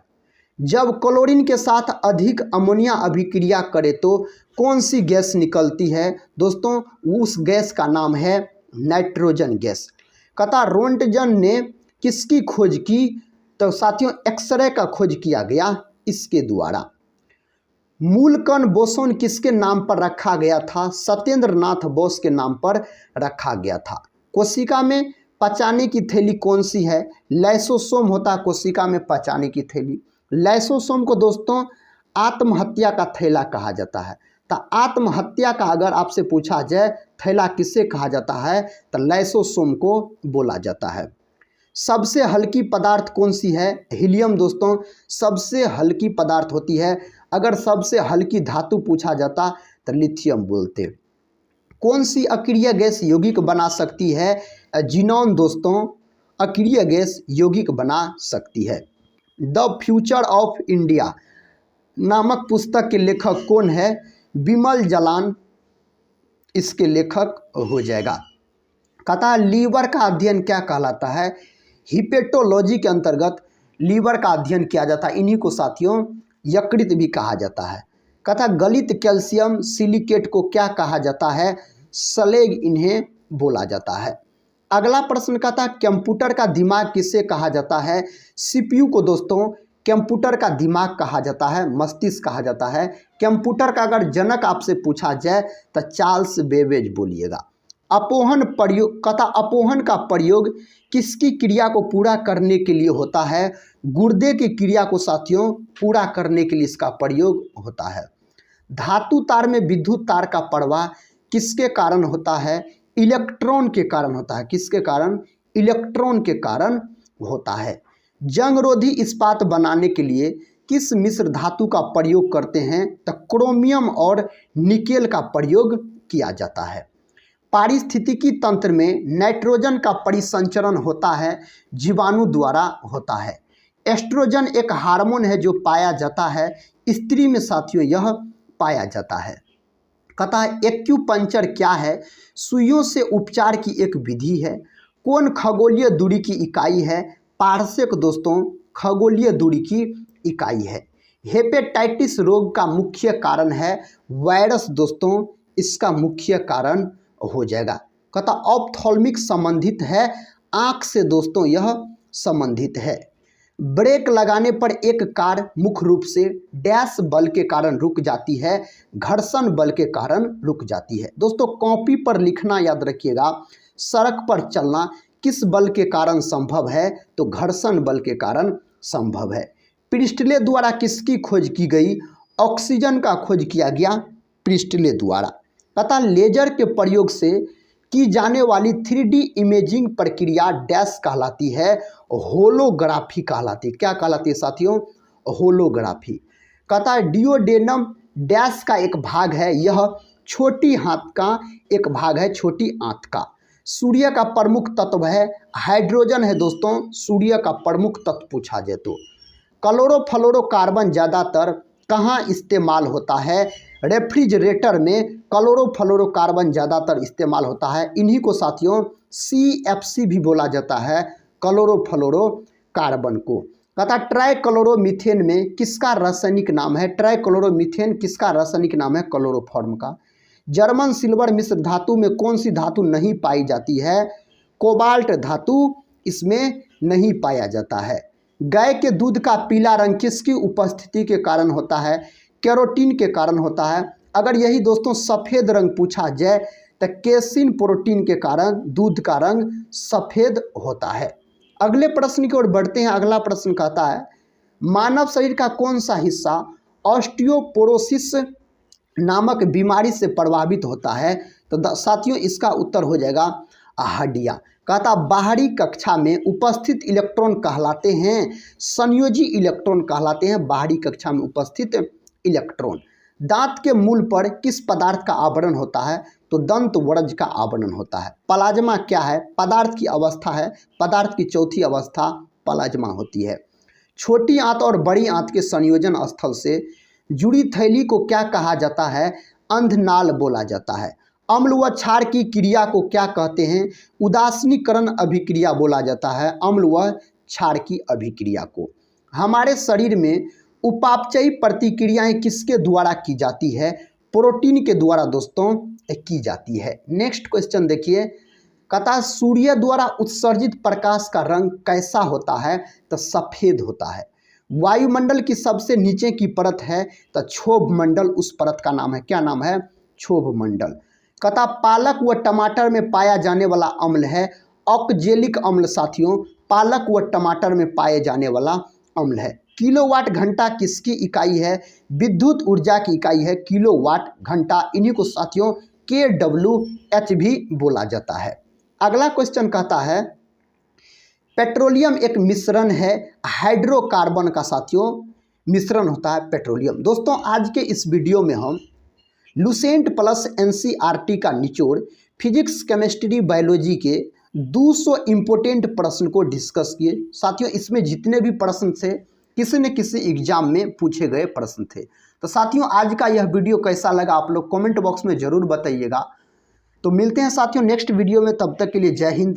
जब क्लोरीन के साथ अधिक अमोनिया अभिक्रिया करे तो कौन सी गैस निकलती है? दोस्तों उस गैस का नाम है नाइट्रोजन गैस। कथा रोंटगन ने किसकी खोज की? तो साथियों एक्सरे का खोज किया गया इसके द्वारा। मूलकण बोसोन किसके नाम पर रखा गया था? सत्येंद्र नाथ बोस के नाम पर रखा गया था। कोशिका में पचाने की थैली कौन सी है? लाइसोसोम होता है कोशिका में पचाने की थैली। लाइसोसोम को दोस्तों आत्महत्या का थैला कहा जाता है। तो आत्महत्या का अगर आपसे पूछा जाए थैला किससे कहा जाता है? तो लाइसोसोम को बोला जाता है। सबसे हल्की पदार्थ कौन सी है? हीलियम दोस्तों सबसे हल्की पदार्थ होती है। अगर सबसे हल्की धातु पूछा जाता तो लिथियम बोलते। कौन सी अक्रिय गैस यौगिक बना सकती है? जिनॉन दोस्तों अक्रिय गैस यौगिक बना सकती है। द फ्यूचर ऑफ इंडिया नामक पुस्तक के लेखक कौन है? विमल जालान इसके लेखक हो जाएगा। कहता लीवर का अध्ययन क्या कहलाता है? हिपेटोलॉजी के अंतर्गत लीवर का अध्ययन किया जाता है। इन्हीं को साथियों यकृत भी कहा जाता है। कहता गलित कैल्शियम सिलिकेट को क्या कहा जाता है? स्लेग इन्हें बोला जाता है। अगला प्रश्न कहता कंप्यूटर का दिमाग किसे कहा जाता है? CPU को दोस्तों कंप्यूटर का दिमाग कहा जाता है, मस्तिष्क कहा जाता है। कंप्यूटर का अगर जनक आपसे पूछा जाए तो चार्ल्स बेबेज बोलिएगा। अपोहन प्रयोग कहता अपोहन का प्रयोग किसकी क्रिया को पूरा करने के लिए होता है? गुर्दे की क्रिया को साथियों पूरा करने के लिए इसका प्रयोग होता है। धातु तार में विद्युत तार का प्रवाह किसके कारण होता है? इलेक्ट्रॉन के कारण होता है। किसके कारण? इलेक्ट्रॉन के कारण होता है। जंगरोधी इस्पात बनाने के लिए किस मिश्र धातु का प्रयोग करते हैं? तो क्रोमियम और निकेल का प्रयोग किया जाता है। पारिस्थितिकी तंत्र में नाइट्रोजन का परिसंचरण होता है जीवाणु द्वारा होता है। एस्ट्रोजन एक हार्मोन है जो पाया जाता है स्त्री में साथियों यह पाया जाता है। कहता है एक्यूपंक्चर क्या है? सुइयों से उपचार की एक विधि है। कौन खगोलीय दूरी की इकाई है? पारसेक दोस्तों खगोलीय दूरी की इकाई है। हेपेटाइटिस रोग का मुख्य कारण है वायरस दोस्तों इसका मुख्य कारण हो जाएगा। कहता ऑप्थोल्मिक संबंधित है आँख से दोस्तों यह संबंधित है। ब्रेक लगाने पर एक कार मुख्य रूप से डैश बल के कारण रुक जाती है, घर्षण बल के कारण रुक जाती है। दोस्तों कॉपी पर लिखना याद रखिएगा। सड़क पर चलना किस बल के कारण संभव है? तो घर्षण बल के कारण संभव है। प्रिस्टले द्वारा किसकी खोज की गई? ऑक्सीजन का खोज किया गया प्रिस्टले द्वारा। तथा लेजर के प्रयोग से की जाने वाली 3D इमेजिंग प्रक्रिया डैश कहलाती है? होलोग्राफी कहलाती है। क्या कहलाती है साथियों? होलोग्राफी। कहता है डिओडेनम डैश का एक भाग है, यह छोटी हाथ का एक भाग है, छोटी आंत का। सूर्य का प्रमुख तत्व है हाइड्रोजन है दोस्तों, सूर्य का प्रमुख तत्व पूछा जाए तो। क्लोरोफ्लोरोकार्बन ज़्यादातर कहाँ इस्तेमाल होता है? रेफ्रिजरेटर में क्लोरोफ्लोरोकार्बन ज़्यादातर इस्तेमाल होता है। इन्हीं को साथियों CFC भी बोला जाता है, क्लोरोफ्लोरोकार्बन को। कहता ट्राइक्लोरोमीथेन में किसका रासायनिक नाम है? ट्राइक्लोरोमीथेन किसका रासायनिक नाम है? क्लोरोफॉर्म का। जर्मन सिल्वर मिश्र धातु में कौन सी धातु नहीं पाई जाती है? कोबाल्ट धातु इसमें नहीं पाया जाता है। गाय के दूध का पीला रंग किसकी उपस्थिति के कारण होता है? कैरोटीन के कारण होता है। अगर यही दोस्तों सफ़ेद रंग पूछा जाए तो केसिन प्रोटीन के कारण दूध का रंग सफ़ेद होता है। अगले प्रश्न की ओर बढ़ते हैं। अगला प्रश्न कहता है मानव शरीर का कौन सा हिस्सा ऑस्टियोपोरोसिस नामक बीमारी से प्रभावित होता है? तो साथियों इसका उत्तर हो जाएगा हड्डियाँ। कहता बाहरी कक्षा में उपस्थित इलेक्ट्रॉन कहलाते हैं संयोजी इलेक्ट्रॉन कहलाते हैं बाहरी कक्षा में उपस्थित इलेक्ट्रॉन। दांत के मूल पर किस पदार्थ का आवरण होता है? तो दंत वरज का आवरण होता है। प्लाज्मा क्या है? पदार्थ की अवस्था है। पदार्थ की चौथी अवस्था प्लाज्मा होती है। छोटी आंत और बड़ी आंत के संयोजन स्थल से जुड़ी थैली को क्या कहा जाता है? अंधनाल बोला जाता है। अम्ल व क्षार की क्रिया को क्या कहते हैं? उदासीनीकरण अभिक्रिया बोला जाता है अम्ल व क्षार की अभिक्रिया को। हमारे शरीर में उपापचयी प्रतिक्रियाएं किसके द्वारा की जाती है? प्रोटीन के द्वारा दोस्तों की जाती है। नेक्स्ट क्वेश्चन देखिए। कहता सूर्य द्वारा उत्सर्जित प्रकाश का रंग कैसा होता है? तो सफ़ेद होता है। वायुमंडल की सबसे नीचे की परत है तो क्षोभ मंडल, उस परत का नाम है, क्या नाम है? क्षोभ मंडल। कहता पालक व टमाटर में पाया जाने वाला अम्ल है ऑक्जेलिक अम्ल। साथियों पालक व टमाटर में पाए जाने वाला अम्ल है। किलोवाट घंटा किसकी इकाई है? विद्युत ऊर्जा की इकाई है किलोवाट घंटा। इन्हीं को साथियों KWH भी बोला जाता है। अगला क्वेश्चन कहता है पेट्रोलियम एक मिश्रण है हाइड्रोकार्बन का। साथियों मिश्रण होता है पेट्रोलियम। दोस्तों आज के इस वीडियो में हम लुसेंट प्लस NCERT का निचोड़ फिजिक्स केमिस्ट्री बायोलॉजी के 200 इम्पोर्टेंट प्रश्न को डिस्कस किए। साथियों इसमें जितने भी प्रश्न थे किसी न किसी एग्जाम में पूछे गए प्रश्न थे। तो साथियों आज का यह वीडियो कैसा लगा आप लोग कमेंट बॉक्स में ज़रूर बताइएगा। तो मिलते हैं साथियों नेक्स्ट वीडियो में, तब तक के लिए जय हिंद।